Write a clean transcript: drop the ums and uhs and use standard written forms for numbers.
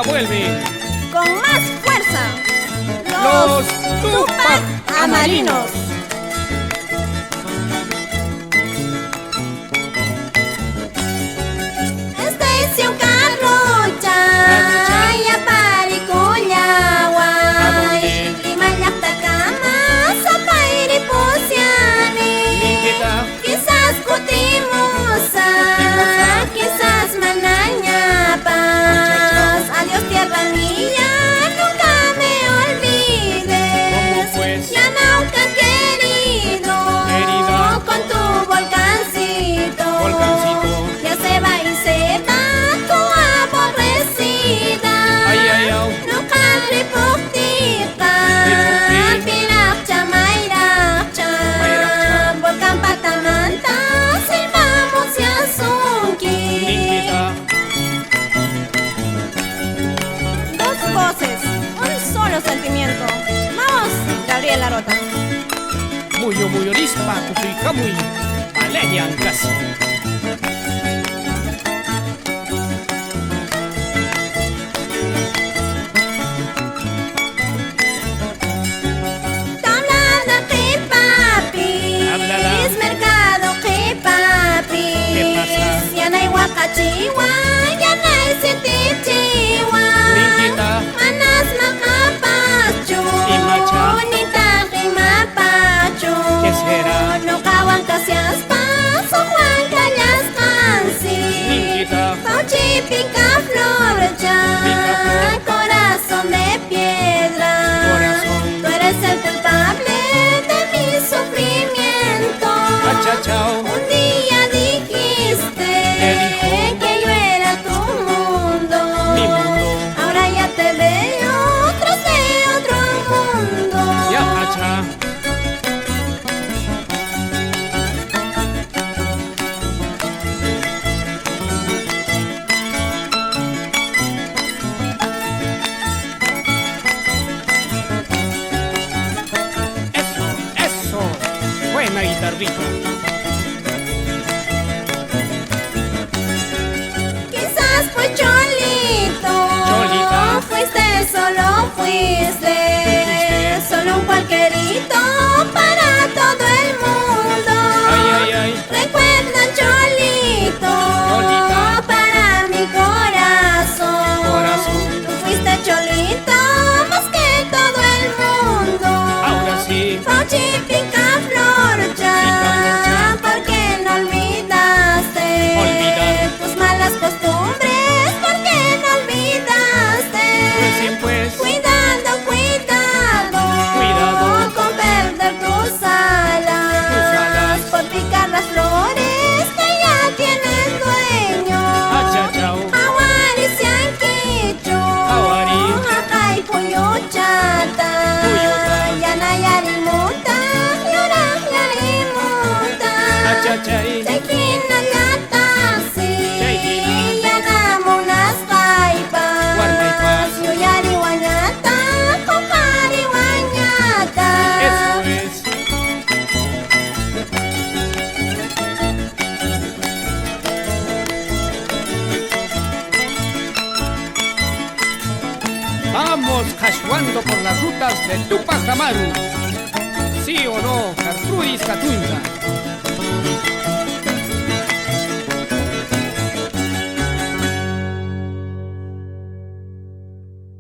ya vuelven con más fuerza, los Tupac Amarinos. Estación Carrocha, Yapari Cullagua, Limañata Cama, Zapairi Pusiani, quizás Cutimusa, quizás Manañapas. Adiós tierra mía, nunca me olvides. Ya nunca querido, con tu volcancito. Ya se va y se va tu aborrecida. Nunca ripoctita, Piracha, Mayracha, Volcán Patamanta, Silvamos y Azunqui. Dos voces, un solo sentimiento. Vamos, Gabriela Rota. Muy orispa, kufica muy Alenian casi. Tablada que papi, es mercado que papi. ¿Qué pasa? Ya no hay huacachiwa, ya no hay sitichiwa. Manas macapachu, ¿Y macha? bonita rimapachu. ¿Qué será? No caguan casias paso, Juan callas cansi. Pauchi pica flor ya, Pica flor. corazón de piedra. Tú eres el culpable de mi sufrimiento. Chao. Un día dijiste que yo era tu mundo. Mi mundo. Ahora ya te veo tras de otro mundo. Ya, hacha. Eso. Buena guitarrita. Quizás fue Cholito. Cholita. Fuiste, solo fuiste. Solo un cualquierito para todo el mundo. Ay. Recuerda, Cholito, Cholita. para mi corazón. Tú fuiste Cholito más que todo el mundo. Ahora sí. Pauchi pica flor ya, porque no olvidaste tus malas costumbres, porque no olvidaste. Pues. Cuidado con perder tus alas, por picar las flores que ya tienen dueño. Chao. Awari Sianquicho, Awari. Acay Puyuchata, Yanayarimuta, Yurayarimuta, Chequina Gatasi, Yanamunas Kaipas, Yuyari Wañata, Kokari Wañata. Eso es. Vamos cashuando por las rutas de Tupac Amaru. ¿Sí o no, Gertrudis Catunza?